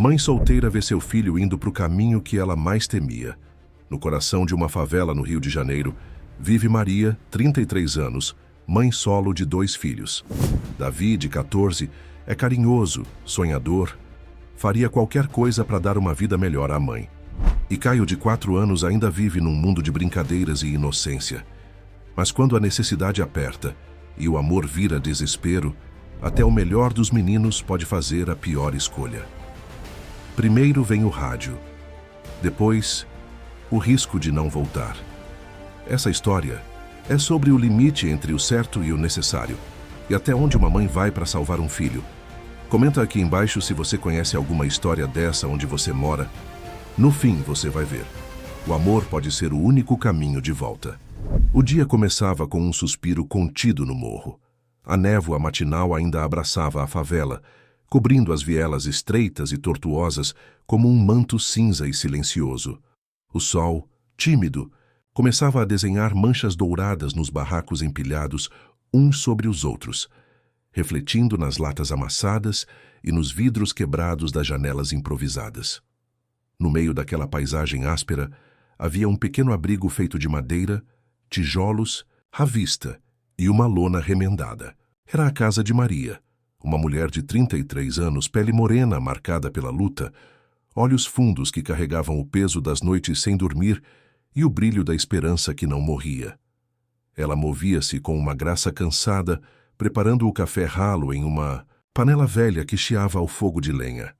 Mãe solteira vê seu filho indo para o caminho que ela mais temia. No coração de uma favela no Rio de Janeiro, vive Maria, 33 anos, mãe solo de 2 filhos. Davi, de 14, é carinhoso, sonhador, faria qualquer coisa para dar uma vida melhor à mãe. E Caio, de 4 anos, ainda vive num mundo de brincadeiras e inocência. Mas quando a necessidade aperta e o amor vira desespero, até o melhor dos meninos pode fazer a pior escolha. Primeiro vem o rádio. Depois, o risco de não voltar. Essa história é sobre o limite entre o certo e o necessário, e até onde uma mãe vai para salvar um filho. Comenta aqui embaixo se você conhece alguma história dessa onde você mora. No fim, você vai ver. O amor pode ser o único caminho de volta. O dia começava com um suspiro contido no morro. A névoa matinal ainda abraçava a favela, cobrindo as vielas estreitas e tortuosas como um manto cinza e silencioso. O sol, tímido, começava a desenhar manchas douradas nos barracos empilhados uns sobre os outros, refletindo nas latas amassadas e nos vidros quebrados das janelas improvisadas. No meio daquela paisagem áspera, havia um pequeno abrigo feito de madeira, tijolos, ravista e uma lona remendada. Era a casa de Maria, uma mulher de 33 anos, pele morena marcada pela luta, olhos fundos que carregavam o peso das noites sem dormir e o brilho da esperança que não morria. Ela movia-se com uma graça cansada, preparando o café ralo em uma panela velha que chiava ao fogo de lenha.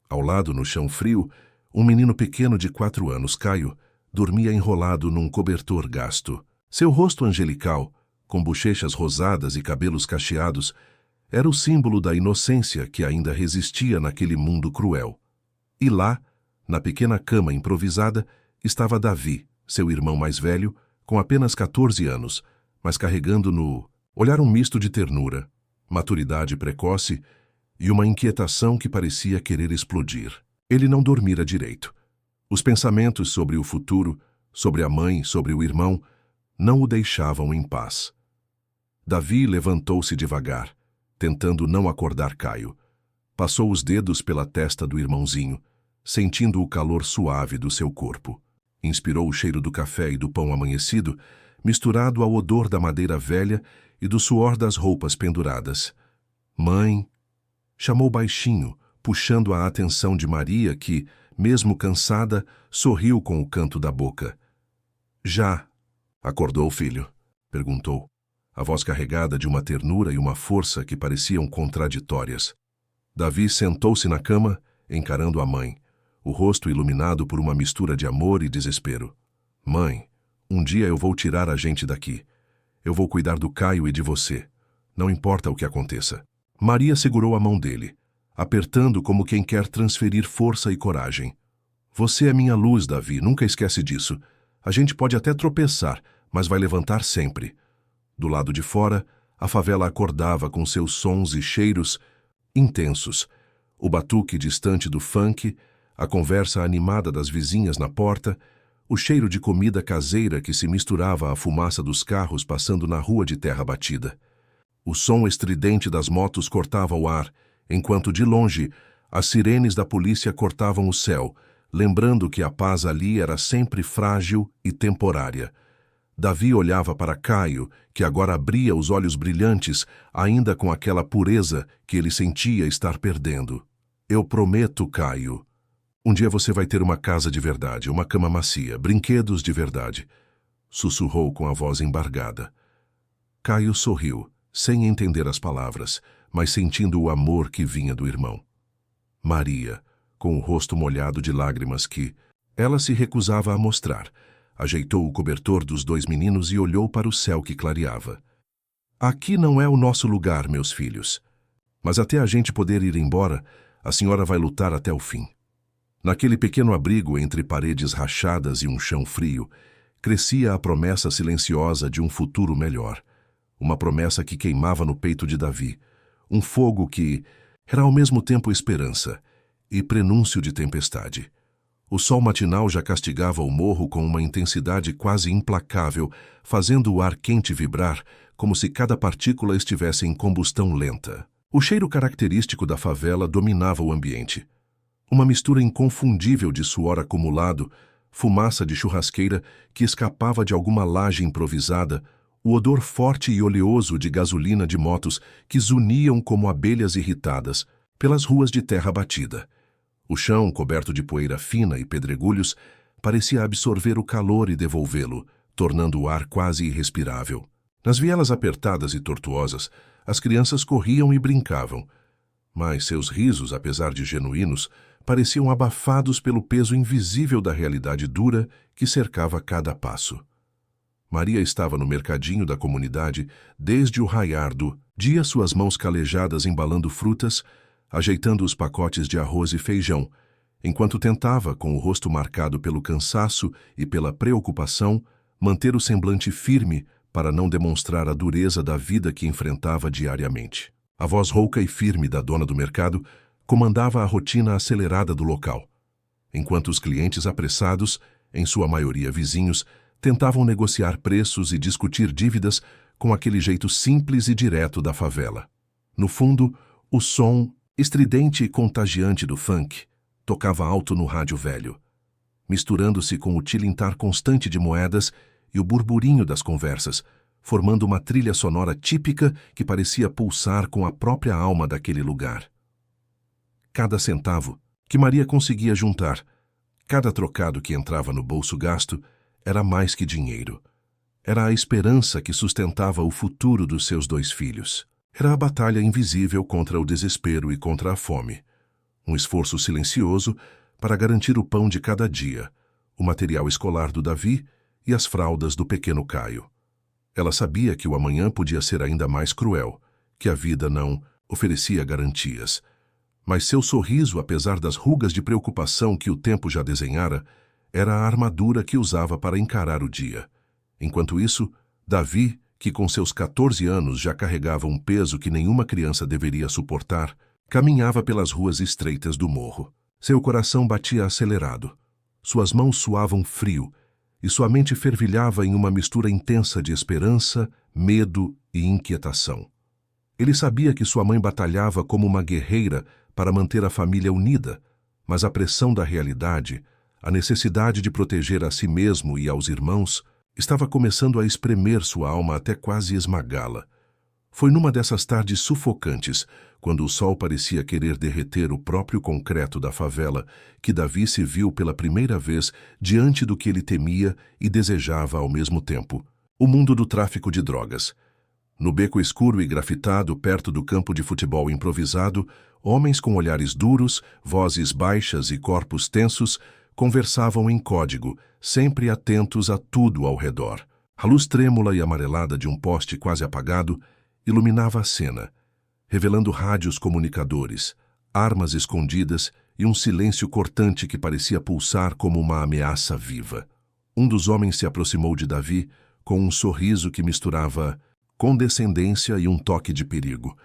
Ao lado, no chão frio, um menino pequeno de 4 anos, Caio, dormia enrolado num cobertor gasto. Seu rosto angelical, com bochechas rosadas e cabelos cacheados, era o símbolo da inocência que ainda resistia naquele mundo cruel. E lá, na pequena cama improvisada, estava Davi, seu irmão mais velho, com apenas 14 anos, mas carregando no olhar um misto de ternura, maturidade precoce e uma inquietação que parecia querer explodir. Ele não dormira direito. Os pensamentos sobre o futuro, sobre a mãe, sobre o irmão, não o deixavam em paz. Davi levantou-se devagar, tentando não acordar Caio. Passou os dedos pela testa do irmãozinho, sentindo o calor suave do seu corpo. Inspirou o cheiro do café e do pão amanhecido, misturado ao odor da madeira velha e do suor das roupas penduradas. Mãe, chamou baixinho, puxando a atenção de Maria que, mesmo cansada, sorriu com o canto da boca. Já acordou o filho? Perguntou, a voz carregada de uma ternura e uma força que pareciam contraditórias. Davi sentou-se na cama, encarando a mãe, o rosto iluminado por uma mistura de amor e desespero. Mãe, um dia eu vou tirar a gente daqui. Eu vou cuidar do Caio e de você. Não importa o que aconteça. Maria segurou a mão dele, apertando como quem quer transferir força e coragem. Você é minha luz, Davi, nunca esquece disso. A gente pode até tropeçar, mas vai levantar sempre. Do lado de fora, a favela acordava com seus sons e cheiros intensos. O batuque distante do funk, a conversa animada das vizinhas na porta, o cheiro de comida caseira que se misturava à fumaça dos carros passando na rua de terra batida. O som estridente das motos cortava o ar, enquanto de longe as sirenes da polícia cortavam o céu, lembrando que a paz ali era sempre frágil e temporária. Davi olhava para Caio, que agora abria os olhos brilhantes, ainda com aquela pureza que ele sentia estar perdendo. Eu prometo, Caio. Um dia você vai ter uma casa de verdade, uma cama macia, brinquedos de verdade. Sussurrou com a voz embargada. Caio sorriu, sem entender as palavras, mas sentindo o amor que vinha do irmão. Maria, com o rosto molhado de lágrimas que ela se recusava a mostrar, ajeitou o cobertor dos 2 meninos e olhou para o céu que clareava. Aqui não é o nosso lugar, meus filhos. Mas até a gente poder ir embora, a senhora vai lutar até o fim. Naquele pequeno abrigo entre paredes rachadas e um chão frio, crescia a promessa silenciosa de um futuro melhor. Uma promessa que queimava no peito de Davi. Um fogo que era ao mesmo tempo esperança e prenúncio de tempestade. O sol matinal já castigava o morro com uma intensidade quase implacável, fazendo o ar quente vibrar, como se cada partícula estivesse em combustão lenta. O cheiro característico da favela dominava o ambiente. Uma mistura inconfundível de suor acumulado, fumaça de churrasqueira que escapava de alguma laje improvisada, o odor forte e oleoso de gasolina de motos que zuniam como abelhas irritadas pelas ruas de terra batida. O chão, coberto de poeira fina e pedregulhos, parecia absorver o calor e devolvê-lo, tornando o ar quase irrespirável. Nas vielas apertadas e tortuosas, as crianças corriam e brincavam, mas seus risos, apesar de genuínos, pareciam abafados pelo peso invisível da realidade dura que cercava cada passo. Maria estava no mercadinho da comunidade desde o raiar do dia, suas mãos calejadas embalando frutas, ajeitando os pacotes de arroz e feijão, enquanto tentava, com o rosto marcado pelo cansaço e pela preocupação, manter o semblante firme para não demonstrar a dureza da vida que enfrentava diariamente. A voz rouca e firme da dona do mercado comandava a rotina acelerada do local, enquanto os clientes apressados, em sua maioria vizinhos, tentavam negociar preços e discutir dívidas com aquele jeito simples e direto da favela. No fundo, o som estridente e contagiante do funk tocava alto no rádio velho, misturando-se com o tilintar constante de moedas e o burburinho das conversas, formando uma trilha sonora típica que parecia pulsar com a própria alma daquele lugar. Cada centavo que Maria conseguia juntar, cada trocado que entrava no bolso gasto, era mais que dinheiro. Era a esperança que sustentava o futuro dos seus 2 filhos. Era a batalha invisível contra o desespero e contra a fome. Um esforço silencioso para garantir o pão de cada dia, o material escolar do Davi e as fraldas do pequeno Caio. Ela sabia que o amanhã podia ser ainda mais cruel, que a vida não oferecia garantias. Mas seu sorriso, apesar das rugas de preocupação que o tempo já desenhara, era a armadura que usava para encarar o dia. Enquanto isso, Davi, que com seus 14 anos já carregava um peso que nenhuma criança deveria suportar, caminhava pelas ruas estreitas do morro. Seu coração batia acelerado, suas mãos suavam frio, e sua mente fervilhava em uma mistura intensa de esperança, medo e inquietação. Ele sabia que sua mãe batalhava como uma guerreira para manter a família unida, mas a pressão da realidade, a necessidade de proteger a si mesmo e aos irmãos, estava começando a espremer sua alma até quase esmagá-la. Foi numa dessas tardes sufocantes, quando o sol parecia querer derreter o próprio concreto da favela, que Davi se viu pela primeira vez diante do que ele temia e desejava ao mesmo tempo: o mundo do tráfico de drogas. No beco escuro e grafitado perto do campo de futebol improvisado, homens com olhares duros, vozes baixas e corpos tensos conversavam em código, sempre atentos a tudo ao redor. A luz trêmula e amarelada de um poste quase apagado iluminava a cena, revelando rádios comunicadores, armas escondidas e um silêncio cortante que parecia pulsar como uma ameaça viva. Um dos homens se aproximou de Davi com um sorriso que misturava condescendência e um toque de perigo.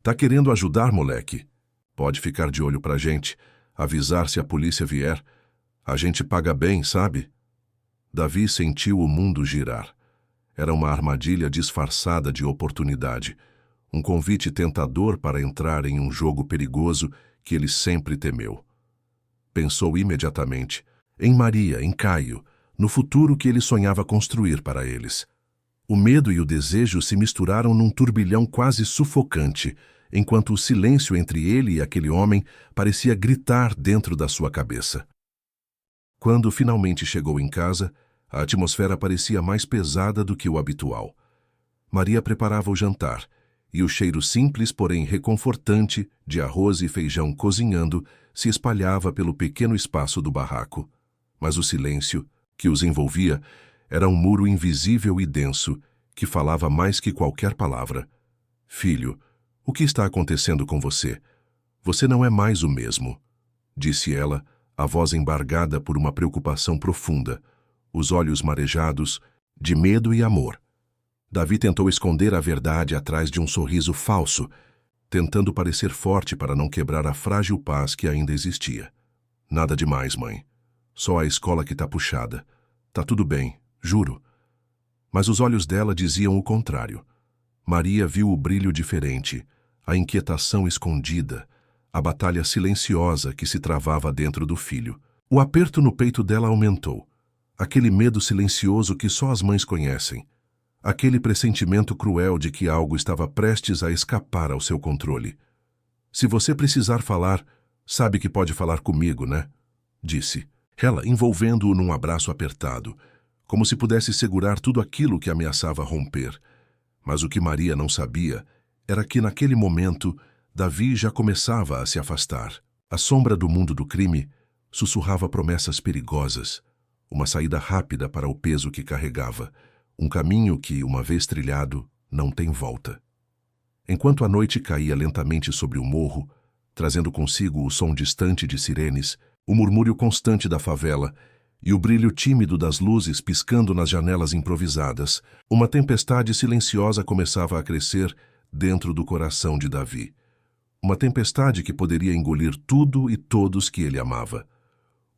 "Tá querendo ajudar, moleque? Pode ficar de olho pra gente, avisar se a polícia vier. A gente paga bem, sabe?" Davi sentiu o mundo girar. Era uma armadilha disfarçada de oportunidade, um convite tentador para entrar em um jogo perigoso que ele sempre temeu. Pensou imediatamente em Maria, em Caio, no futuro que ele sonhava construir para eles. O medo e o desejo se misturaram num turbilhão quase sufocante, enquanto o silêncio entre ele e aquele homem parecia gritar dentro da sua cabeça. Quando finalmente chegou em casa, a atmosfera parecia mais pesada do que o habitual. Maria preparava o jantar, e o cheiro simples, porém reconfortante, de arroz e feijão cozinhando se espalhava pelo pequeno espaço do barraco. Mas o silêncio, que os envolvia, era um muro invisível e denso, que falava mais que qualquer palavra. "Filho, o que está acontecendo com você? Você não é mais o mesmo", disse ela, a voz embargada por uma preocupação profunda, os olhos marejados de medo e amor. Davi tentou esconder a verdade atrás de um sorriso falso, tentando parecer forte para não quebrar a frágil paz que ainda existia. "Nada demais, mãe. Só a escola que tá puxada. Tá tudo bem, juro." Mas os olhos dela diziam o contrário. Maria viu o brilho diferente, a inquietação escondida, a batalha silenciosa que se travava dentro do filho. O aperto no peito dela aumentou. Aquele medo silencioso que só as mães conhecem. Aquele pressentimento cruel de que algo estava prestes a escapar ao seu controle. Se você precisar falar, sabe que pode falar comigo, né? Disse, ela envolvendo-o num abraço apertado, como se pudesse segurar tudo aquilo que ameaçava romper. Mas o que Maria não sabia era que, naquele momento, Davi já começava a se afastar. A sombra do mundo do crime sussurrava promessas perigosas, uma saída rápida para o peso que carregava, um caminho que, uma vez trilhado, não tem volta. Enquanto a noite caía lentamente sobre o morro, trazendo consigo o som distante de sirenes, o murmúrio constante da favela e o brilho tímido das luzes piscando nas janelas improvisadas, uma tempestade silenciosa começava a crescer dentro do coração de Davi. Uma tempestade que poderia engolir tudo e todos que ele amava.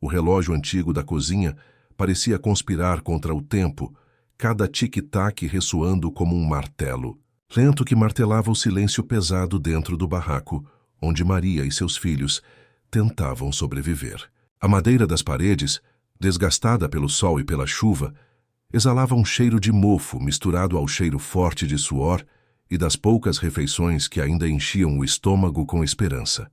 O relógio antigo da cozinha parecia conspirar contra o tempo, cada tic-tac ressoando como um martelo, lento que martelava o silêncio pesado dentro do barraco, onde Maria e seus filhos tentavam sobreviver. A madeira das paredes, desgastada pelo sol e pela chuva, exalava um cheiro de mofo misturado ao cheiro forte de suor e das poucas refeições que ainda enchiam o estômago com esperança.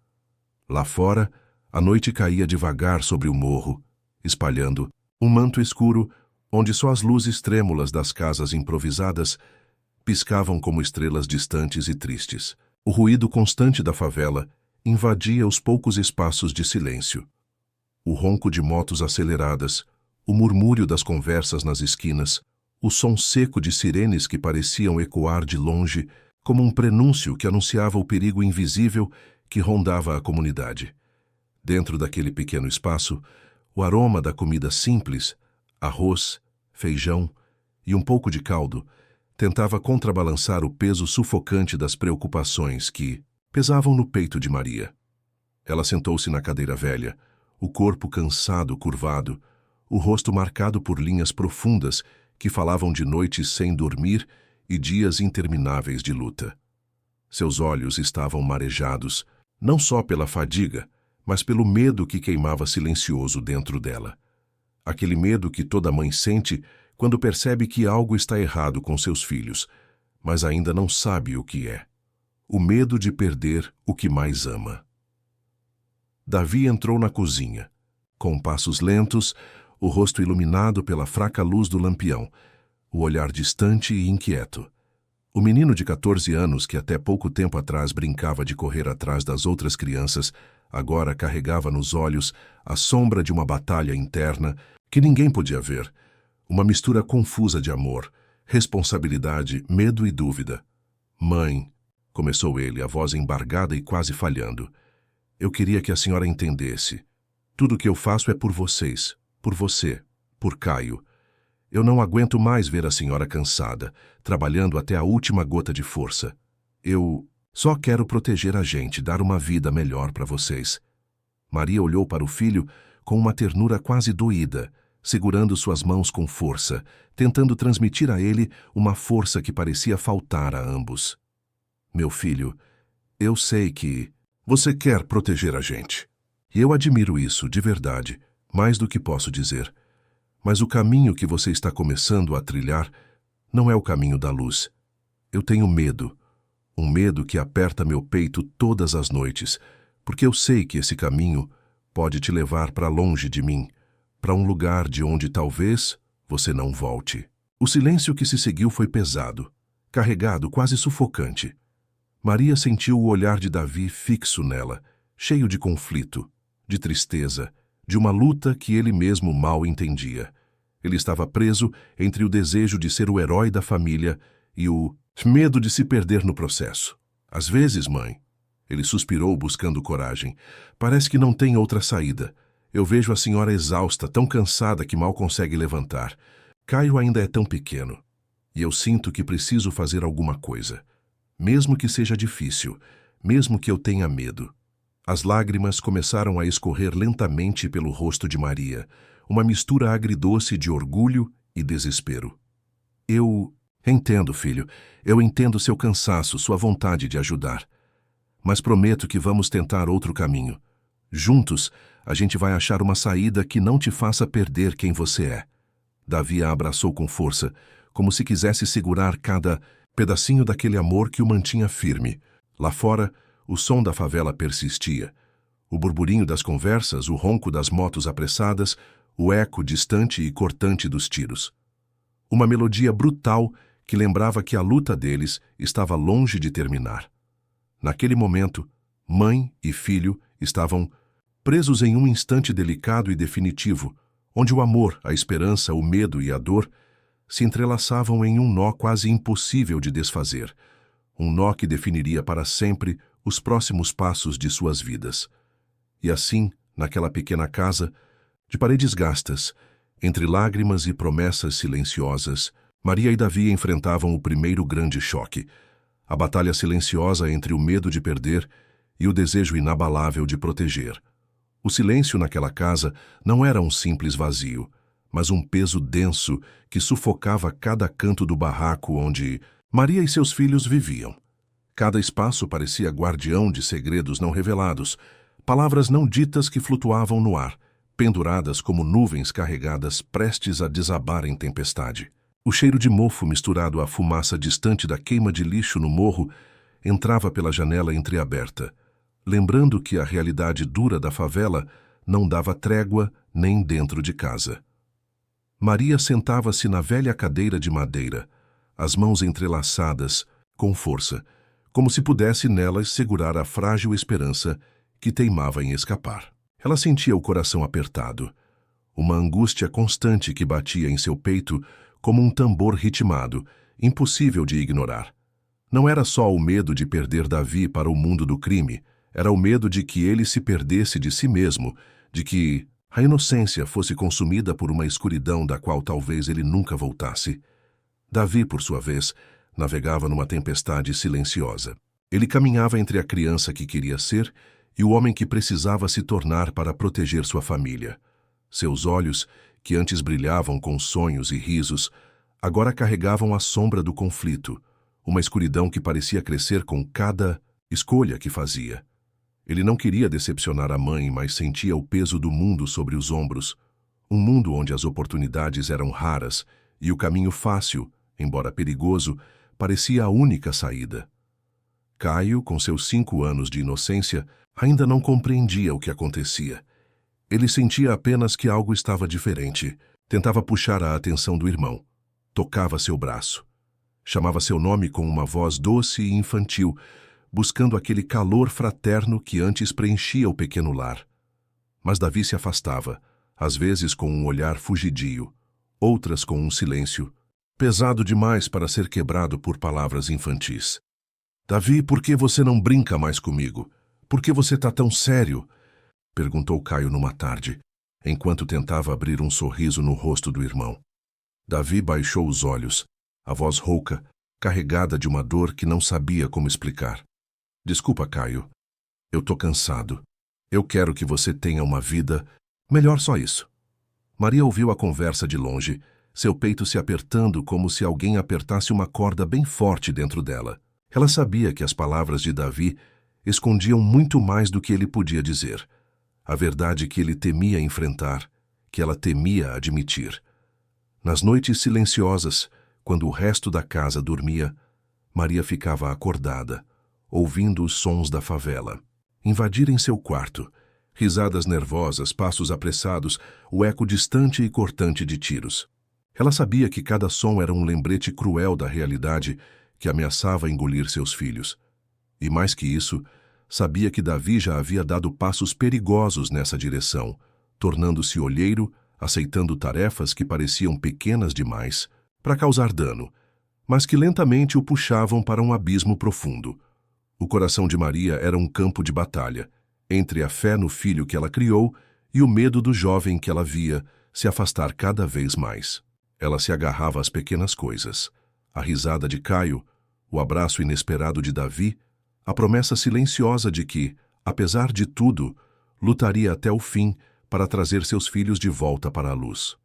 Lá fora, a noite caía devagar sobre o morro, espalhando um manto escuro onde só as luzes trêmulas das casas improvisadas piscavam como estrelas distantes e tristes. O ruído constante da favela invadia os poucos espaços de silêncio. O ronco de motos aceleradas, o murmúrio das conversas nas esquinas, o som seco de sirenes que pareciam ecoar de longe como um prenúncio que anunciava o perigo invisível que rondava a comunidade. Dentro daquele pequeno espaço, o aroma da comida simples, arroz, feijão e um pouco de caldo, tentava contrabalançar o peso sufocante das preocupações que pesavam no peito de Maria. Ela sentou-se na cadeira velha, o corpo cansado, curvado, o rosto marcado por linhas profundas que falavam de noites sem dormir e dias intermináveis de luta. Seus olhos estavam marejados, não só pela fadiga, mas pelo medo que queimava silencioso dentro dela. Aquele medo que toda mãe sente quando percebe que algo está errado com seus filhos, mas ainda não sabe o que é. O medo de perder o que mais ama. Davi entrou na cozinha, com passos lentos, o rosto iluminado pela fraca luz do lampião, o olhar distante e inquieto. O menino de 14 anos, que até pouco tempo atrás brincava de correr atrás das outras crianças, agora carregava nos olhos a sombra de uma batalha interna que ninguém podia ver, uma mistura confusa de amor, responsabilidade, medo e dúvida. Mãe, começou ele, a voz embargada e quase falhando. Eu queria que a senhora entendesse. Tudo o que eu faço é por vocês, por você, por Caio. Eu não aguento mais ver a senhora cansada, trabalhando até a última gota de força. Eu só quero proteger a gente, dar uma vida melhor para vocês. Maria olhou para o filho com uma ternura quase doída, segurando suas mãos com força, tentando transmitir a ele uma força que parecia faltar a ambos. Meu filho, eu sei que você quer proteger a gente. E eu admiro isso, de verdade, mais do que posso dizer. Mas o caminho que você está começando a trilhar não é o caminho da luz. Eu tenho medo, um medo que aperta meu peito todas as noites, porque eu sei que esse caminho pode te levar para longe de mim, para um lugar de onde talvez você não volte. O silêncio que se seguiu foi pesado, carregado, quase sufocante. Maria sentiu o olhar de Davi fixo nela, cheio de conflito, de tristeza, de uma luta que ele mesmo mal entendia. Ele estava preso entre o desejo de ser o herói da família e o medo de se perder no processo. Às vezes, mãe, ele suspirou buscando coragem, parece que não tem outra saída. Eu vejo a senhora exausta, tão cansada que mal consegue levantar. Caio ainda é tão pequeno, e eu sinto que preciso fazer alguma coisa. Mesmo que seja difícil, mesmo que eu tenha medo. As lágrimas começaram a escorrer lentamente pelo rosto de Maria, uma mistura agridoce de orgulho e desespero. Eu entendo, filho. Eu entendo seu cansaço, sua vontade de ajudar. mas prometo que vamos tentar outro caminho. Juntos, a gente vai achar uma saída que não te faça perder quem você é. Davi a abraçou com força, como se quisesse segurar cada pedacinho daquele amor que o mantinha firme. Lá fora, o som da favela persistia. O burburinho das conversas, o ronco das motos apressadas, o eco distante e cortante dos tiros. Uma melodia brutal que lembrava que a luta deles estava longe de terminar. Naquele momento, mãe e filho estavam presos em um instante delicado e definitivo, onde o amor, a esperança, o medo e a dor se entrelaçavam em um nó quase impossível de desfazer, um nó que definiria para sempre os próximos passos de suas vidas. E assim, naquela pequena casa, de paredes gastas, entre lágrimas e promessas silenciosas, Maria e Davi enfrentavam o primeiro grande choque, a batalha silenciosa entre o medo de perder e o desejo inabalável de proteger. O silêncio naquela casa não era um simples vazio, mas um peso denso que sufocava cada canto do barraco onde Maria e seus filhos viviam. Cada espaço parecia guardião de segredos não revelados, palavras não ditas que flutuavam no ar, penduradas como nuvens carregadas prestes a desabar em tempestade. O cheiro de mofo misturado à fumaça distante da queima de lixo no morro entrava pela janela entreaberta, lembrando que a realidade dura da favela não dava trégua nem dentro de casa. Maria sentava-se na velha cadeira de madeira, as mãos entrelaçadas, com força, como se pudesse nelas segurar a frágil esperança que teimava em escapar. Ela sentia o coração apertado, uma angústia constante que batia em seu peito como um tambor ritmado, impossível de ignorar. Não era só o medo de perder Davi para o mundo do crime, era o medo de que ele se perdesse de si mesmo, de que a inocência fosse consumida por uma escuridão da qual talvez ele nunca voltasse. Davi, por sua vez, navegava numa tempestade silenciosa. Ele caminhava entre a criança que queria ser e o homem que precisava se tornar para proteger sua família. Seus olhos, que antes brilhavam com sonhos e risos, agora carregavam a sombra do conflito, uma escuridão que parecia crescer com cada escolha que fazia. Ele não queria decepcionar a mãe, mas sentia o peso do mundo sobre os ombros, um mundo onde as oportunidades eram raras e o caminho fácil, embora perigoso, parecia a única saída. Caio, com seus 5 anos de inocência, ainda não compreendia o que acontecia. Ele sentia apenas que algo estava diferente. Tentava puxar a atenção do irmão. Tocava seu braço. Chamava seu nome com uma voz doce e infantil, buscando aquele calor fraterno que antes preenchia o pequeno lar. Mas Davi se afastava, às vezes com um olhar fugidio, outras com um silêncio, pesado demais para ser quebrado por palavras infantis. Davi, por que você não brinca mais comigo? Por que você tá tão sério? Perguntou Caio numa tarde, enquanto tentava abrir um sorriso no rosto do irmão. Davi baixou os olhos, a voz rouca, carregada de uma dor que não sabia como explicar. Desculpa, Caio. Eu tô cansado. Eu quero que você tenha uma vida melhor, só isso. Maria ouviu a conversa de longe, seu peito se apertando como se alguém apertasse uma corda bem forte dentro dela. Ela sabia que as palavras de Davi escondiam muito mais do que ele podia dizer. A verdade que ele temia enfrentar, que ela temia admitir. Nas noites silenciosas, quando o resto da casa dormia, Maria ficava acordada, ouvindo os sons da favela. Invadirem seu quarto, risadas nervosas, passos apressados, o eco distante e cortante de tiros. Ela sabia que cada som era um lembrete cruel da realidade que ameaçava engolir seus filhos. E mais que isso, sabia que Davi já havia dado passos perigosos nessa direção, tornando-se olheiro, aceitando tarefas que pareciam pequenas demais para causar dano, mas que lentamente o puxavam para um abismo profundo. O coração de Maria era um campo de batalha, entre a fé no filho que ela criou e o medo do jovem que ela via se afastar cada vez mais. Ela se agarrava às pequenas coisas, a risada de Caio, o abraço inesperado de Davi, a promessa silenciosa de que, apesar de tudo, lutaria até o fim para trazer seus filhos de volta para a luz.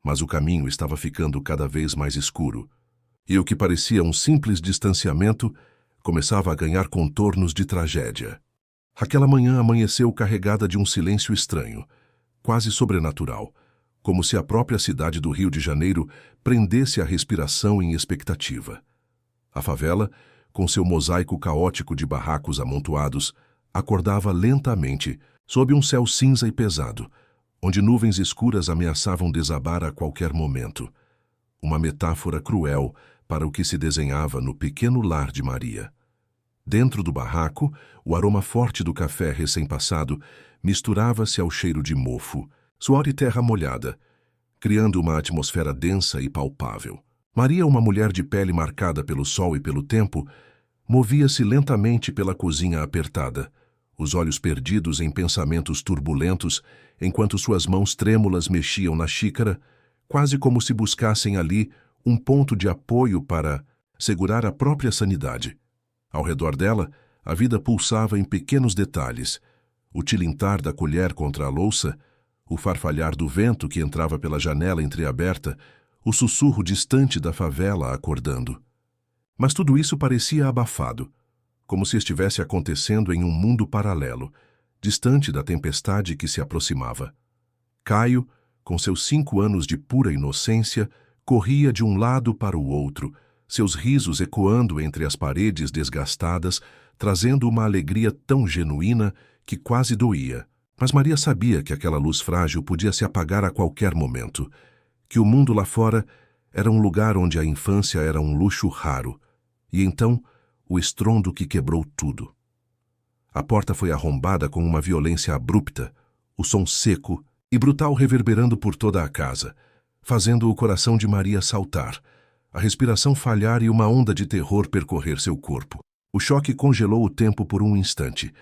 Mas o caminho estava ficando cada vez mais escuro, e o que parecia um simples distanciamento começava a ganhar contornos de tragédia. Aquela manhã amanheceu carregada de um silêncio estranho, quase sobrenatural, como se a própria cidade do Rio de Janeiro prendesse a respiração em expectativa. A favela, com seu mosaico caótico de barracos amontoados, acordava lentamente sob um céu cinza e pesado, onde nuvens escuras ameaçavam desabar a qualquer momento. Uma metáfora cruel para o que se desenhava no pequeno lar de Maria. Dentro do barraco, o aroma forte do café recém-passado misturava-se ao cheiro de mofo, suor e terra molhada, criando uma atmosfera densa e palpável. Maria, uma mulher de pele marcada pelo sol e pelo tempo, movia-se lentamente pela cozinha apertada, os olhos perdidos em pensamentos turbulentos, enquanto suas mãos trêmulas mexiam na xícara, quase como se buscassem ali um ponto de apoio para segurar a própria sanidade. Ao redor dela, a vida pulsava em pequenos detalhes: o tilintar da colher contra a louça, o farfalhar do vento que entrava pela janela entreaberta, o sussurro distante da favela acordando. Mas tudo isso parecia abafado, como se estivesse acontecendo em um mundo paralelo, distante da tempestade que se aproximava. Caio, com seus 5 anos de pura inocência, corria de um lado para o outro, seus risos ecoando entre as paredes desgastadas, trazendo uma alegria tão genuína que quase doía. Mas Maria sabia que aquela luz frágil podia se apagar a qualquer momento, que o mundo lá fora era um lugar onde a infância era um luxo raro, e então o estrondo que quebrou tudo. A porta foi arrombada com uma violência abrupta, o som seco e brutal reverberando por toda a casa, fazendo o coração de Maria saltar, a respiração falhar e uma onda de terror percorrer seu corpo. O choque congelou o tempo por um instante,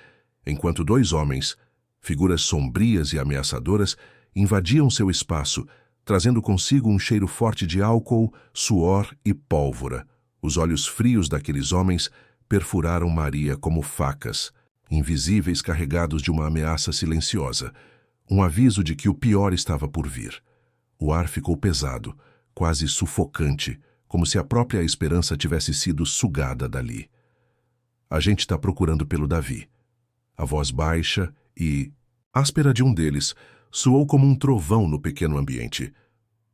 enquanto 2 homens, figuras sombrias e ameaçadoras, invadiam seu espaço, trazendo consigo um cheiro forte de álcool, suor e pólvora. Os olhos frios daqueles homens perfuraram Maria como facas, invisíveis carregados de uma ameaça silenciosa, um aviso de que o pior estava por vir. O ar ficou pesado, quase sufocante, como se a própria esperança tivesse sido sugada dali. A gente está procurando pelo Davi. A voz baixa e áspera de um deles soou como um trovão no pequeno ambiente.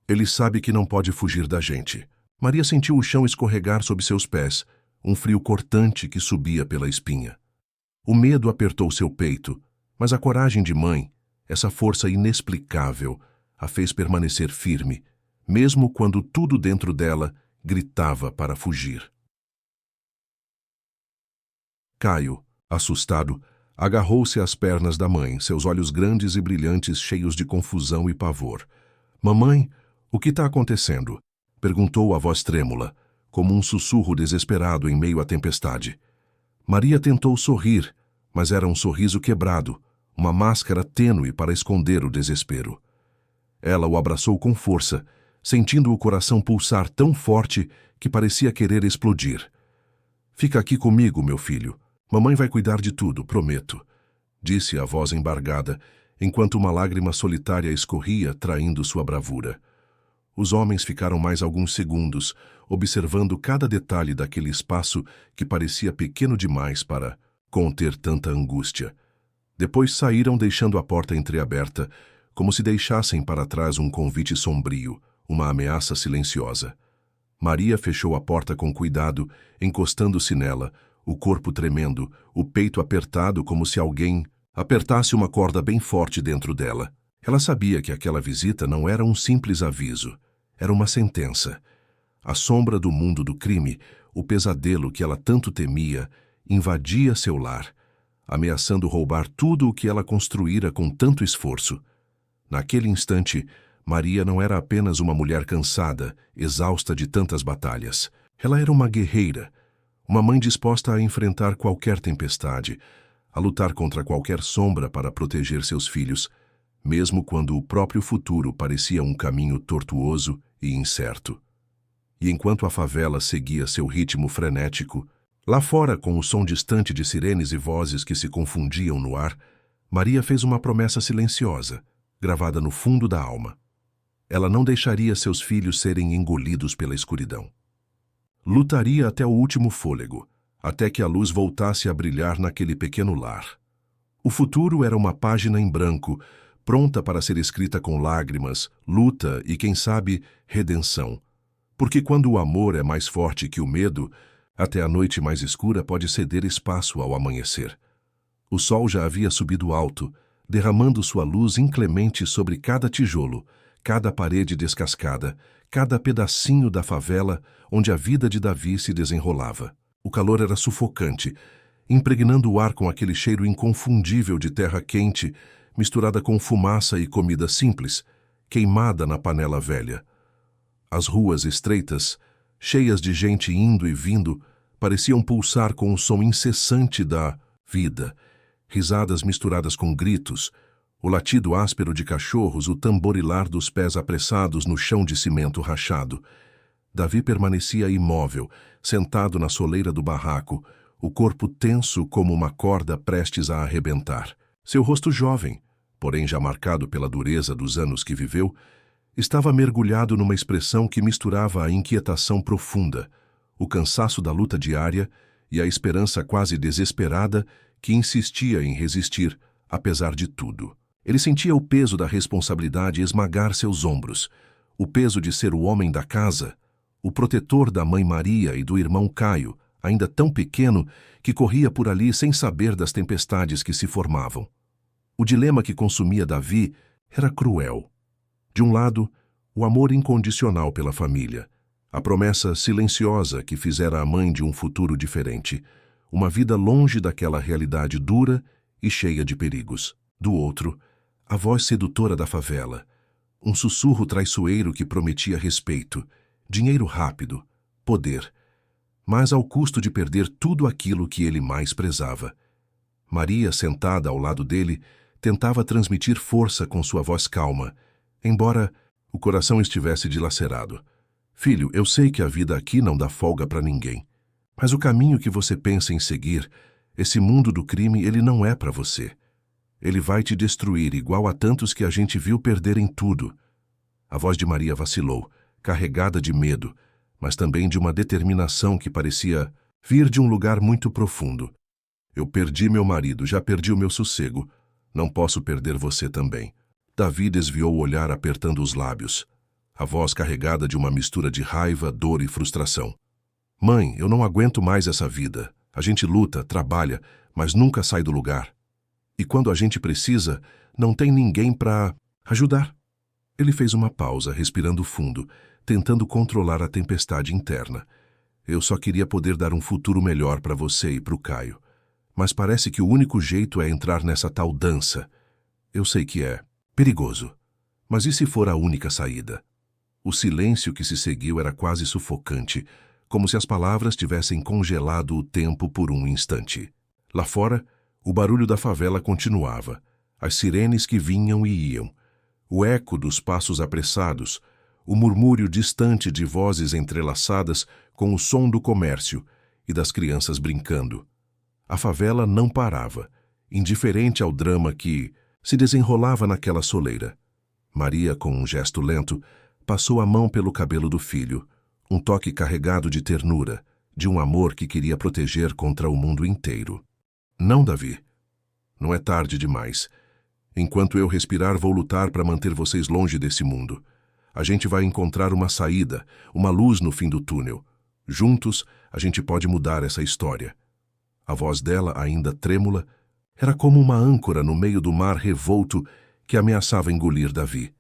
Ele sabe que não pode fugir da gente. Maria sentiu o chão escorregar sob seus pés, um frio cortante que subia pela espinha. O medo apertou seu peito, mas a coragem de mãe, essa força inexplicável, a fez permanecer firme, mesmo quando tudo dentro dela gritava para fugir. Caio, assustado, agarrou-se às pernas da mãe, seus olhos grandes e brilhantes cheios de confusão e pavor. "Mamãe, o que está acontecendo?" perguntou a voz trêmula, como um sussurro desesperado em meio à tempestade. Maria tentou sorrir, mas era um sorriso quebrado, uma máscara tênue para esconder o desespero. Ela o abraçou com força, sentindo o coração pulsar tão forte que parecia querer explodir. "Fica aqui comigo, meu filho. Mamãe vai cuidar de tudo, prometo", disse a voz embargada, enquanto uma lágrima solitária escorria, traindo sua bravura. Os homens ficaram mais alguns segundos, observando cada detalhe daquele espaço que parecia pequeno demais para conter tanta angústia. Depois saíram deixando a porta entreaberta, como se deixassem para trás um convite sombrio, uma ameaça silenciosa. Maria fechou a porta com cuidado, encostando-se nela, o corpo tremendo, o peito apertado como se alguém apertasse uma corda bem forte dentro dela. Ela sabia que aquela visita não era um simples aviso, era uma sentença. A sombra do mundo do crime, o pesadelo que ela tanto temia, invadia seu lar, ameaçando roubar tudo o que ela construíra com tanto esforço. Naquele instante, Maria não era apenas uma mulher cansada, exausta de tantas batalhas. Ela era uma guerreira, uma mãe disposta a enfrentar qualquer tempestade, a lutar contra qualquer sombra para proteger seus filhos, mesmo quando o próprio futuro parecia um caminho tortuoso e incerto. E enquanto a favela seguia seu ritmo frenético, lá fora, com o som distante de sirenes e vozes que se confundiam no ar, Maria fez uma promessa silenciosa, gravada no fundo da alma. Ela não deixaria seus filhos serem engolidos pela escuridão. Lutaria até o último fôlego, até que a luz voltasse a brilhar naquele pequeno lar. O futuro era uma página em branco, pronta para ser escrita com lágrimas, luta e, quem sabe, redenção. Porque quando o amor é mais forte que o medo, até a noite mais escura pode ceder espaço ao amanhecer. O sol já havia subido alto, derramando sua luz inclemente sobre cada tijolo, cada parede descascada, cada pedacinho da favela onde a vida de Davi se desenrolava. O calor era sufocante, impregnando o ar com aquele cheiro inconfundível de terra quente, misturada com fumaça e comida simples, queimada na panela velha. As ruas estreitas, cheias de gente indo e vindo, pareciam pulsar com o som incessante da vida, risadas misturadas com gritos, o latido áspero de cachorros, o tamborilar dos pés apressados no chão de cimento rachado. Davi permanecia imóvel, sentado na soleira do barraco, o corpo tenso como uma corda prestes a arrebentar. Seu rosto jovem, porém já marcado pela dureza dos anos que viveu, estava mergulhado numa expressão que misturava a inquietação profunda, o cansaço da luta diária e a esperança quase desesperada que insistia em resistir, apesar de tudo. Ele sentia o peso da responsabilidade esmagar seus ombros, o peso de ser o homem da casa, o protetor da mãe Maria e do irmão Caio, ainda tão pequeno que corria por ali sem saber das tempestades que se formavam. O dilema que consumia Davi era cruel. De um lado, o amor incondicional pela família, a promessa silenciosa que fizera a mãe de um futuro diferente, uma vida longe daquela realidade dura e cheia de perigos. Do outro, a voz sedutora da favela, um sussurro traiçoeiro que prometia respeito, dinheiro rápido, poder, mas ao custo de perder tudo aquilo que ele mais prezava. Maria, sentada ao lado dele, tentava transmitir força com sua voz calma, embora o coração estivesse dilacerado. Filho, eu sei que a vida aqui não dá folga para ninguém, mas o caminho que você pensa em seguir, esse mundo do crime, ele não é para você. Ele vai te destruir igual a tantos que a gente viu perderem tudo. A voz de Maria vacilou, carregada de medo, mas também de uma determinação que parecia vir de um lugar muito profundo. Eu perdi meu marido, já perdi o meu sossego. Não posso perder você também. Davi desviou o olhar apertando os lábios, a voz carregada de uma mistura de raiva, dor e frustração. Mãe, eu não aguento mais essa vida. A gente luta, trabalha, mas nunca sai do lugar. E quando a gente precisa, não tem ninguém para ajudar. Ele fez uma pausa, respirando fundo, tentando controlar a tempestade interna. Eu só queria poder dar um futuro melhor para você e para o Caio. Mas parece que o único jeito é entrar nessa tal dança. Eu sei que é perigoso. Mas e se for a única saída? O silêncio que se seguiu era quase sufocante, como se as palavras tivessem congelado o tempo por um instante. Lá fora, o barulho da favela continuava, as sirenes que vinham e iam, o eco dos passos apressados, o murmúrio distante de vozes entrelaçadas com o som do comércio e das crianças brincando. A favela não parava, indiferente ao drama que se desenrolava naquela soleira. Maria, com um gesto lento, passou a mão pelo cabelo do filho, um toque carregado de ternura, de um amor que queria proteger contra o mundo inteiro. Não, Davi. Não é tarde demais. Enquanto eu respirar, vou lutar para manter vocês longe desse mundo. A gente vai encontrar uma saída, uma luz no fim do túnel. Juntos, a gente pode mudar essa história. A voz dela, ainda trêmula, era como uma âncora no meio do mar revolto que ameaçava engolir Davi.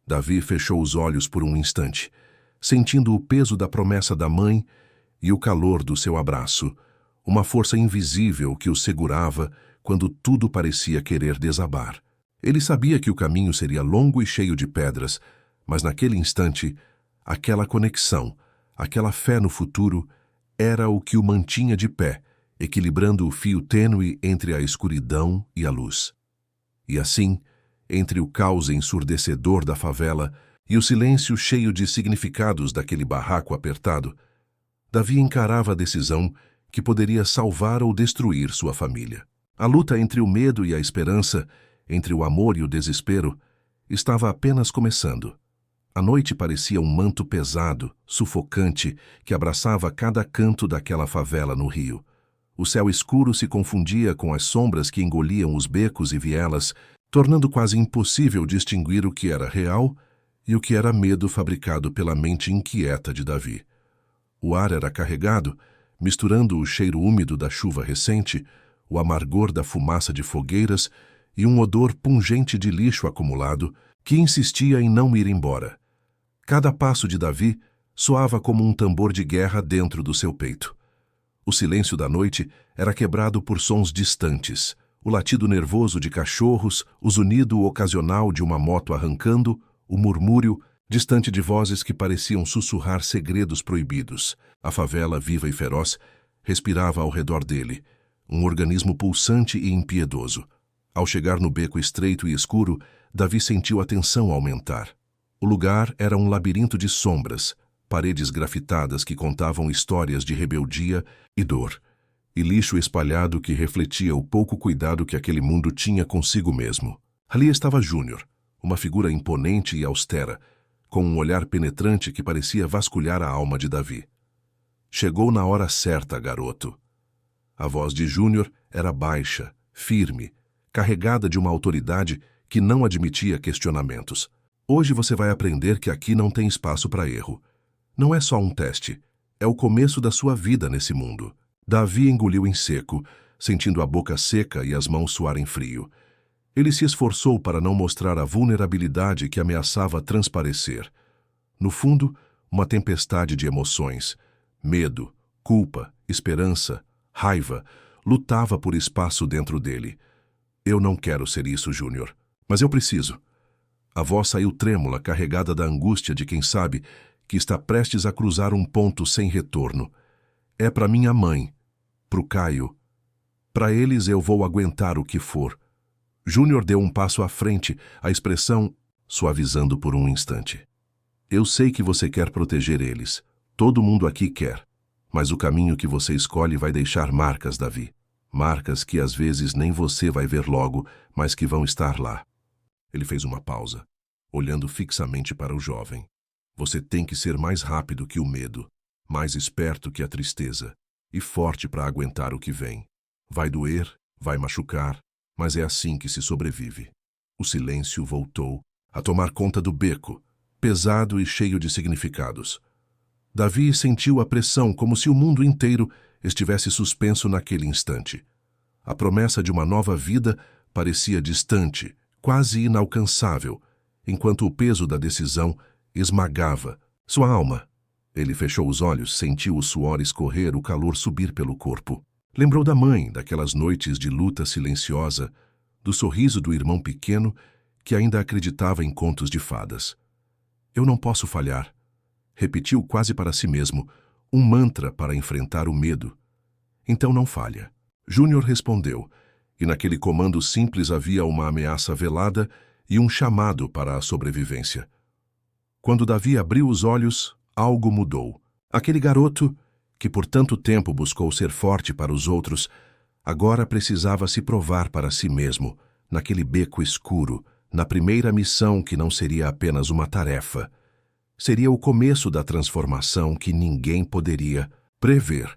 Davi fechou os olhos por um instante, sentindo o peso da promessa da mãe e o calor do seu abraço, uma força invisível que o segurava quando tudo parecia querer desabar. Ele sabia que o caminho seria longo e cheio de pedras, mas naquele instante, aquela conexão, aquela fé no futuro, era o que o mantinha de pé, equilibrando o fio tênue entre a escuridão e a luz. E assim, entre o caos ensurdecedor da favela e o silêncio cheio de significados daquele barraco apertado, Davi encarava a decisão que poderia salvar ou destruir sua família. A luta entre o medo e a esperança, entre o amor e o desespero, estava apenas começando. A noite parecia um manto pesado, sufocante, que abraçava cada canto daquela favela no Rio. O céu escuro se confundia com as sombras que engoliam os becos e vielas, tornando quase impossível distinguir o que era real e o que era medo fabricado pela mente inquieta de Davi. O ar era carregado, misturando o cheiro úmido da chuva recente, o amargor da fumaça de fogueiras e um odor pungente de lixo acumulado que insistia em não ir embora. Cada passo de Davi soava como um tambor de guerra dentro do seu peito. O silêncio da noite era quebrado por sons distantes, o latido nervoso de cachorros, o zunido ocasional de uma moto arrancando, o murmúrio distante de vozes que pareciam sussurrar segredos proibidos. A favela, viva e feroz, respirava ao redor dele, um organismo pulsante e impiedoso. Ao chegar no beco estreito e escuro, Davi sentiu a tensão aumentar. O lugar era um labirinto de sombras, paredes grafitadas que contavam histórias de rebeldia e dor, e lixo espalhado que refletia o pouco cuidado que aquele mundo tinha consigo mesmo. Ali estava Júnior, uma figura imponente e austera, com um olhar penetrante que parecia vasculhar a alma de Davi. Chegou na hora certa, garoto. A voz de Júnior era baixa, firme, carregada de uma autoridade que não admitia questionamentos. Hoje você vai aprender que aqui não tem espaço para erro. Não é só um teste, é o começo da sua vida nesse mundo. Davi engoliu em seco, sentindo a boca seca e as mãos suarem frio. Ele se esforçou para não mostrar a vulnerabilidade que ameaçava transparecer. No fundo, uma tempestade de emoções. Medo, culpa, esperança, raiva, lutava por espaço dentro dele. Eu não quero ser isso, Júnior, mas eu preciso. A voz saiu trêmula, carregada da angústia de quem sabe que está prestes a cruzar um ponto sem retorno. É para minha mãe, pro Caio. Para eles eu vou aguentar o que for. Júnior deu um passo à frente, a expressão suavizando por um instante. Eu sei que você quer proteger eles. Todo mundo aqui quer. Mas o caminho que você escolhe vai deixar marcas, Davi. Marcas que às vezes nem você vai ver logo, mas que vão estar lá. Ele fez uma pausa, olhando fixamente para o jovem. Você tem que ser mais rápido que o medo, mais esperto que a tristeza, e forte para aguentar o que vem. Vai doer, vai machucar, mas é assim que se sobrevive. O silêncio voltou a tomar conta do beco, pesado e cheio de significados. Davi sentiu a pressão como se o mundo inteiro estivesse suspenso naquele instante. A promessa de uma nova vida parecia distante, quase inalcançável, enquanto o peso da decisão esmagava sua alma. Ele fechou os olhos, sentiu o suor escorrer, o calor subir pelo corpo. Lembrou da mãe, daquelas noites de luta silenciosa, do sorriso do irmão pequeno que ainda acreditava em contos de fadas. Eu não posso falhar. Repetiu quase para si mesmo, um mantra para enfrentar o medo. Então não falha. Júnior respondeu, e naquele comando simples havia uma ameaça velada e um chamado para a sobrevivência. Quando Davi abriu os olhos, algo mudou. Aquele garoto, que por tanto tempo buscou ser forte para os outros, agora precisava se provar para si mesmo, naquele beco escuro, na primeira missão que não seria apenas uma tarefa. Seria o começo da transformação que ninguém poderia prever.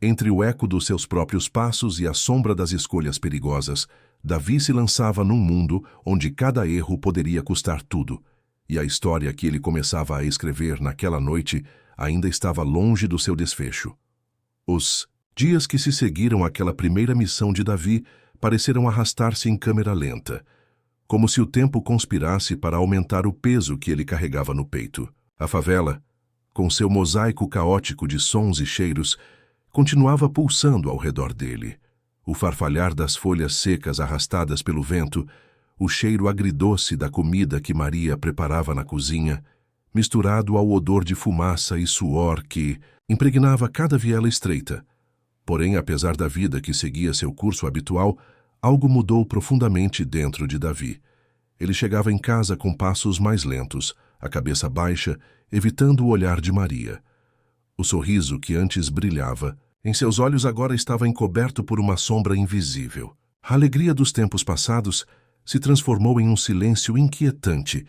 Entre o eco dos seus próprios passos e a sombra das escolhas perigosas, Davi se lançava num mundo onde cada erro poderia custar tudo, e a história que ele começava a escrever naquela noite ainda estava longe do seu desfecho. Os dias que se seguiram àquela primeira missão de Davi pareceram arrastar-se em câmera lenta, como se o tempo conspirasse para aumentar o peso que ele carregava no peito. A favela, com seu mosaico caótico de sons e cheiros, continuava pulsando ao redor dele. O farfalhar das folhas secas arrastadas pelo vento, o cheiro agridoce da comida que Maria preparava na cozinha, misturado ao odor de fumaça e suor que impregnava cada viela estreita. Porém, apesar da vida que seguia seu curso habitual, algo mudou profundamente dentro de Davi. Ele chegava em casa com passos mais lentos, a cabeça baixa, evitando o olhar de Maria. O sorriso que antes brilhava, em seus olhos agora estava encoberto por uma sombra invisível. A alegria dos tempos passados se transformou em um silêncio inquietante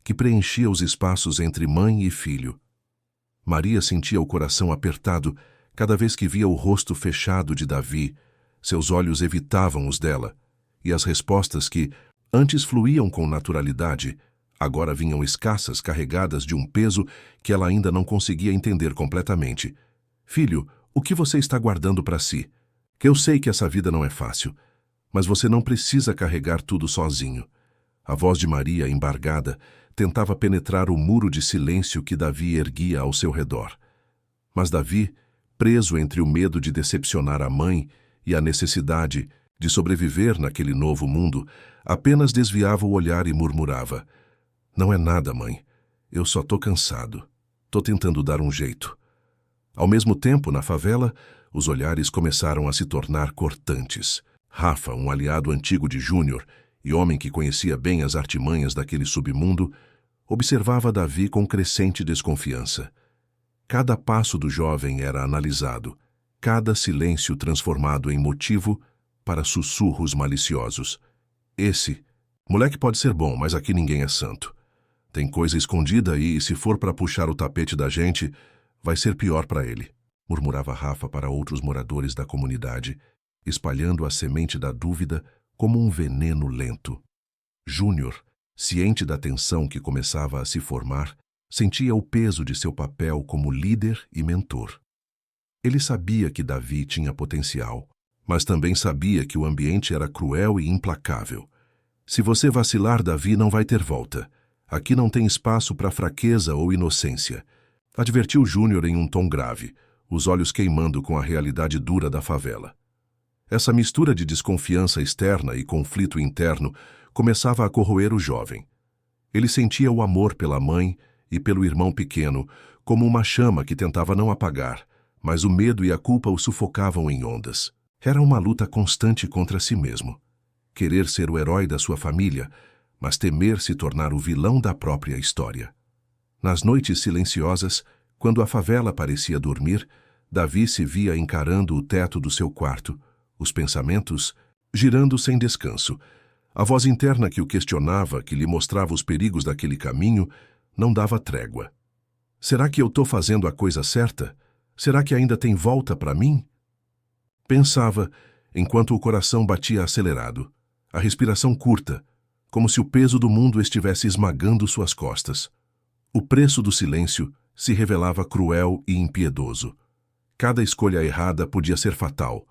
que preenchia os espaços entre mãe e filho. Maria sentia o coração apertado Cada vez que via o rosto fechado de Davi, seus olhos evitavam os dela, e as respostas que antes fluíam com naturalidade, agora vinham escassas, carregadas de um peso que ela ainda não conseguia entender completamente. Filho, o que você está guardando para si? Que eu sei que essa vida não é fácil, mas você não precisa carregar tudo sozinho. A voz de Maria, embargada, tentava penetrar o muro de silêncio que Davi erguia ao seu redor. Mas Davi, preso entre o medo de decepcionar a mãe e a necessidade de sobreviver naquele novo mundo, apenas desviava o olhar e murmurava: "Não é nada, mãe. Eu só tô cansado. Tô tentando dar um jeito." Ao mesmo tempo, na favela, os olhares começaram a se tornar cortantes. Rafa, um aliado antigo de Júnior e homem que conhecia bem as artimanhas daquele submundo, observava Davi com crescente desconfiança. Cada passo do jovem era analisado, cada silêncio transformado em motivo para sussurros maliciosos. Esse moleque pode ser bom, mas aqui ninguém é santo. Tem coisa escondida aí e se for para puxar o tapete da gente, vai ser pior para ele, murmurava Rafa para outros moradores da comunidade, espalhando a semente da dúvida como um veneno lento. Júnior, ciente da tensão que começava a se formar, sentia o peso de seu papel como líder e mentor. Ele sabia que Davi tinha potencial, mas também sabia que o ambiente era cruel e implacável. Se você vacilar, Davi, não vai ter volta. Aqui não tem espaço para fraqueza ou inocência, advertiu Júnior em um tom grave, os olhos queimando com a realidade dura da favela. Essa mistura de desconfiança externa e conflito interno começava a corroer o jovem. Ele sentia o amor pela mãe e pelo irmão pequeno como uma chama que tentava não apagar, mas o medo e a culpa o sufocavam em ondas. Era uma luta constante contra si mesmo. Querer ser o herói da sua família, mas temer se tornar o vilão da própria história. Nas noites silenciosas, quando a favela parecia dormir, Davi se via encarando o teto do seu quarto, os pensamentos girando sem descanso. A voz interna que o questionava, que lhe mostrava os perigos daquele caminho, não dava trégua. Será que eu estou fazendo a coisa certa? Será que ainda tem volta para mim? Pensava, enquanto o coração batia acelerado, a respiração curta, como se o peso do mundo estivesse esmagando suas costas. O preço do silêncio se revelava cruel e impiedoso. Cada escolha errada podia ser fatal.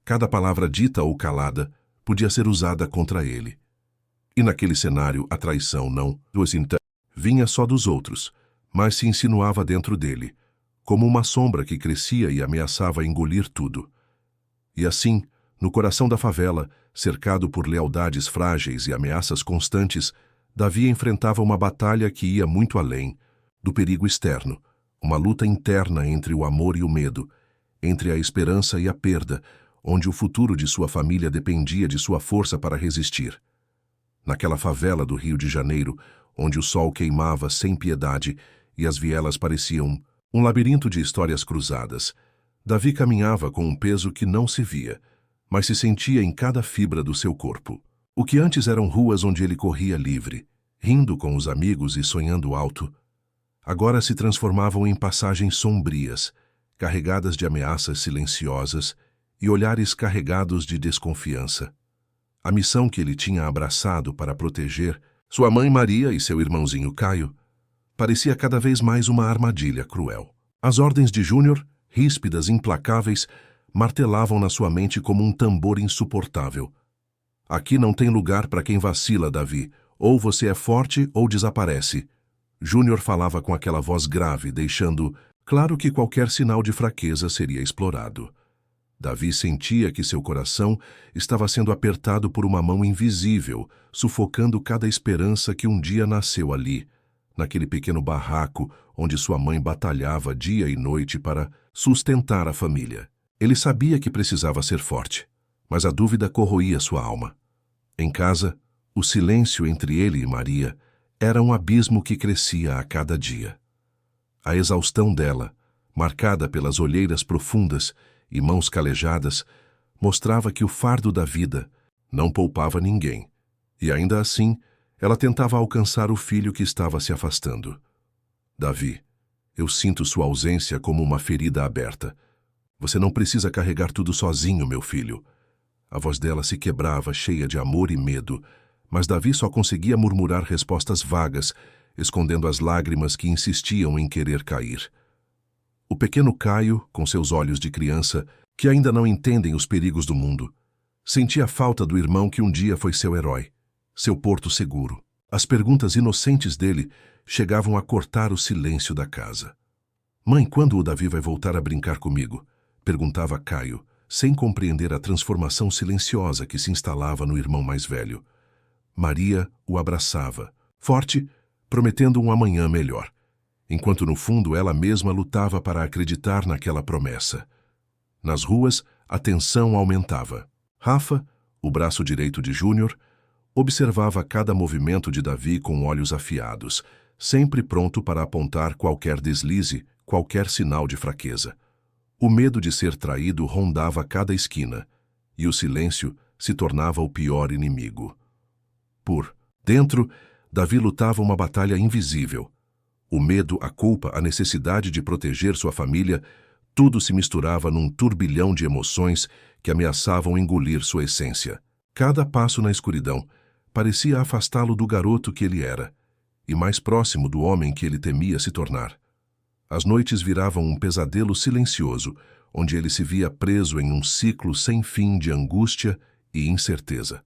Cada palavra dita ou calada podia ser usada contra ele. E naquele cenário a traição não vinha só dos outros, mas se insinuava dentro dele, como uma sombra que crescia e ameaçava engolir tudo. E assim, no coração da favela, cercado por lealdades frágeis e ameaças constantes, Davi enfrentava uma batalha que ia muito além do perigo externo, uma luta interna entre o amor e o medo, entre a esperança e a perda, onde o futuro de sua família dependia de sua força para resistir. Naquela favela do Rio de Janeiro, onde o sol queimava sem piedade e as vielas pareciam um labirinto de histórias cruzadas, Davi caminhava com um peso que não se via, mas se sentia em cada fibra do seu corpo. O que antes eram ruas onde ele corria livre, rindo com os amigos e sonhando alto, agora se transformavam em passagens sombrias, carregadas de ameaças silenciosas e olhares carregados de desconfiança. A missão que ele tinha abraçado para proteger sua mãe Maria e seu irmãozinho Caio parecia cada vez mais uma armadilha cruel. As ordens de Júnior, ríspidas, implacáveis, martelavam na sua mente como um tambor insuportável. Aqui não tem lugar para quem vacila, Davi. Ou você é forte ou desaparece. Júnior falava com aquela voz grave, deixando claro que qualquer sinal de fraqueza seria explorado. Davi sentia que seu coração estava sendo apertado por uma mão invisível, sufocando cada esperança que um dia nasceu ali, naquele pequeno barraco onde sua mãe batalhava dia e noite para sustentar a família. Ele sabia que precisava ser forte, mas a dúvida corroía sua alma. Em casa, o silêncio entre ele e Maria era um abismo que crescia a cada dia. A exaustão dela, marcada pelas olheiras profundas e mãos calejadas, mostrava que o fardo da vida não poupava ninguém, e ainda assim ela tentava alcançar o filho que estava se afastando. Davi, eu sinto sua ausência como uma ferida aberta. Você não precisa carregar tudo sozinho, meu filho. A voz dela se quebrava, cheia de amor e medo, mas Davi só conseguia murmurar respostas vagas, escondendo as lágrimas que insistiam em querer cair. O pequeno Caio, com seus olhos de criança, que ainda não entendem os perigos do mundo, sentia falta do irmão que um dia foi seu herói, seu porto seguro. As perguntas inocentes dele chegavam a cortar o silêncio da casa. Mãe, quando o Davi vai voltar a brincar comigo? Perguntava Caio, sem compreender a transformação silenciosa que se instalava no irmão mais velho. Maria o abraçava, forte, prometendo um amanhã melhor, enquanto no fundo ela mesma lutava para acreditar naquela promessa. Nas ruas, a tensão aumentava. Rafa, o braço direito de Júnior, observava cada movimento de Davi com olhos afiados, sempre pronto para apontar qualquer deslize, qualquer sinal de fraqueza. O medo de ser traído rondava cada esquina, e o silêncio se tornava o pior inimigo. Por dentro, Davi lutava uma batalha invisível. O medo, a culpa, a necessidade de proteger sua família, tudo se misturava num turbilhão de emoções que ameaçavam engolir sua essência. Cada passo na escuridão parecia afastá-lo do garoto que ele era, e mais próximo do homem que ele temia se tornar. As noites viravam um pesadelo silencioso, onde ele se via preso em um ciclo sem fim de angústia e incerteza.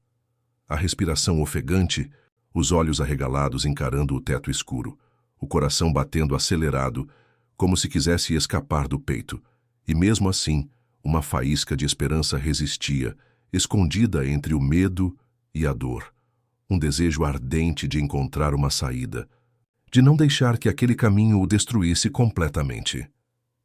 A respiração ofegante, os olhos arregalados encarando o teto escuro, o coração batendo acelerado, como se quisesse escapar do peito, e mesmo assim, uma faísca de esperança resistia, escondida entre o medo e a dor. Um desejo ardente de encontrar uma saída, de não deixar que aquele caminho o destruísse completamente.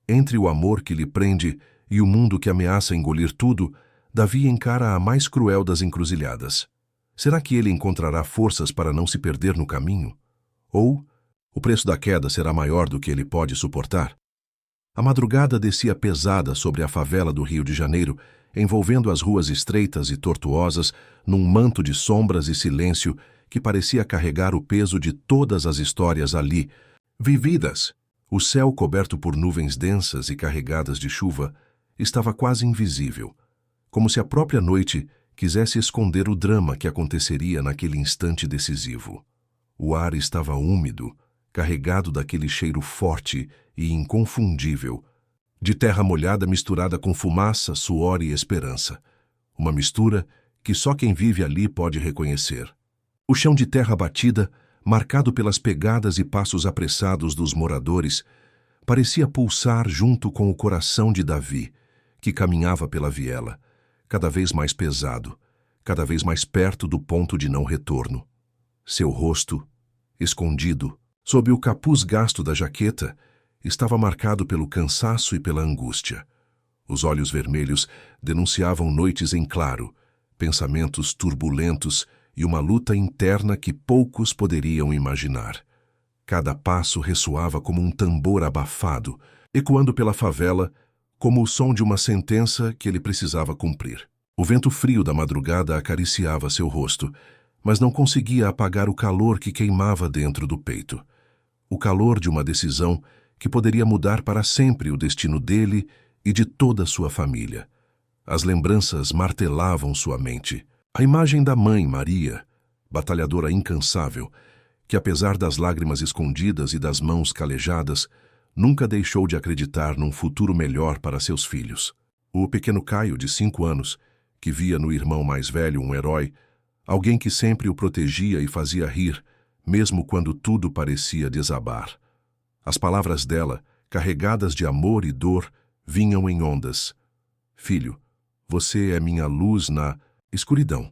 Entre o amor que lhe prende e o mundo que ameaça engolir tudo, Davi encara a mais cruel das encruzilhadas. Será que ele encontrará forças para não se perder no caminho? Ou o preço da queda será maior do que ele pode suportar? A madrugada descia pesada sobre a favela do Rio de Janeiro, envolvendo as ruas estreitas e tortuosas num manto de sombras e silêncio que parecia carregar o peso de todas as histórias ali vividas. O céu, coberto por nuvens densas e carregadas de chuva, estava quase invisível, como se a própria noite quisesse esconder o drama que aconteceria naquele instante decisivo. O ar estava úmido, carregado daquele cheiro forte e inconfundível, de terra molhada misturada com fumaça, suor e esperança. Uma mistura que só quem vive ali pode reconhecer. O chão de terra batida, marcado pelas pegadas e passos apressados dos moradores, parecia pulsar junto com o coração de Davi, que caminhava pela viela, cada vez mais pesado, cada vez mais perto do ponto de não retorno. Seu rosto, escondido, sob o capuz gasto da jaqueta, estava marcado pelo cansaço e pela angústia. Os olhos vermelhos denunciavam noites em claro, pensamentos turbulentos e uma luta interna que poucos poderiam imaginar. Cada passo ressoava como um tambor abafado, ecoando pela favela como o som de uma sentença que ele precisava cumprir. O vento frio da madrugada acariciava seu rosto, mas não conseguia apagar o calor que queimava dentro do peito. O calor de uma decisão que poderia mudar para sempre o destino dele e de toda a sua família. As lembranças martelavam sua mente. A imagem da mãe, Maria, batalhadora incansável, que apesar das lágrimas escondidas e das mãos calejadas, nunca deixou de acreditar num futuro melhor para seus filhos. O pequeno Caio, de 5 anos, que via no irmão mais velho um herói, alguém que sempre o protegia e fazia rir, mesmo quando tudo parecia desabar. As palavras dela, carregadas de amor e dor, vinham em ondas. Filho, você é minha luz na escuridão.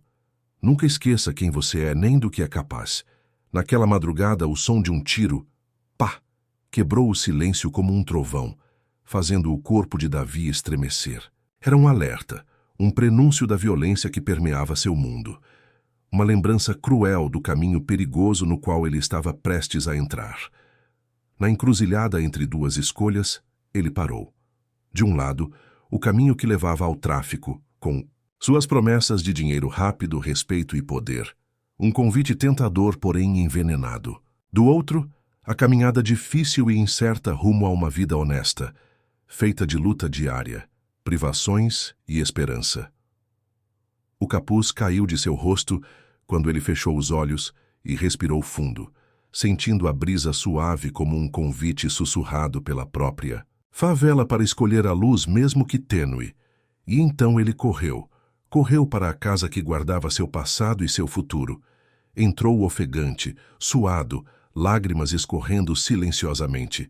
Nunca esqueça quem você é nem do que é capaz. Naquela madrugada, o som de um tiro, pá, quebrou o silêncio como um trovão, fazendo o corpo de Davi estremecer. Era um alerta, um prenúncio da violência que permeava seu mundo. Uma lembrança cruel do caminho perigoso no qual ele estava prestes a entrar. Na encruzilhada entre duas escolhas, ele parou. De um lado, o caminho que levava ao tráfico, com suas promessas de dinheiro rápido, respeito e poder. Um convite tentador, porém envenenado. Do outro, a caminhada difícil e incerta rumo a uma vida honesta, feita de luta diária, privações e esperança. O capuz caiu de seu rosto quando ele fechou os olhos e respirou fundo, sentindo a brisa suave como um convite sussurrado pela própria favela para escolher a luz mesmo que tênue. E então ele correu para a casa que guardava seu passado e seu futuro. Entrou ofegante, suado, lágrimas escorrendo silenciosamente.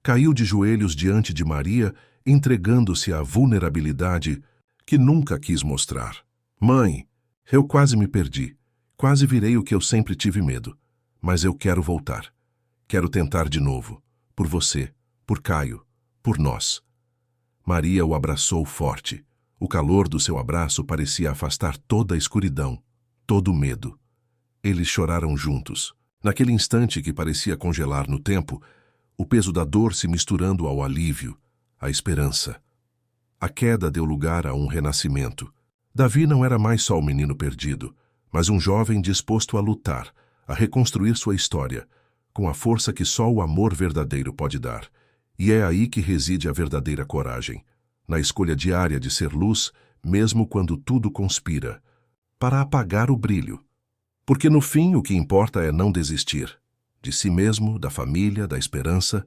Caiu de joelhos diante de Maria, entregando-se à vulnerabilidade que nunca quis mostrar. Mãe, eu quase me perdi. Quase virei o que eu sempre tive medo. Mas eu quero voltar. Quero tentar de novo. Por você, por Caio, por nós. Maria o abraçou forte. O calor do seu abraço parecia afastar toda a escuridão, todo o medo. Eles choraram juntos. Naquele instante que parecia congelar no tempo, o peso da dor se misturando ao alívio, à esperança. A queda deu lugar a um renascimento. Davi não era mais só um menino perdido, mas um jovem disposto a lutar, a reconstruir sua história, com a força que só o amor verdadeiro pode dar. E é aí que reside a verdadeira coragem, na escolha diária de ser luz, mesmo quando tudo conspira, para apagar o brilho. Porque no fim o que importa é não desistir, de si mesmo, da família, da esperança,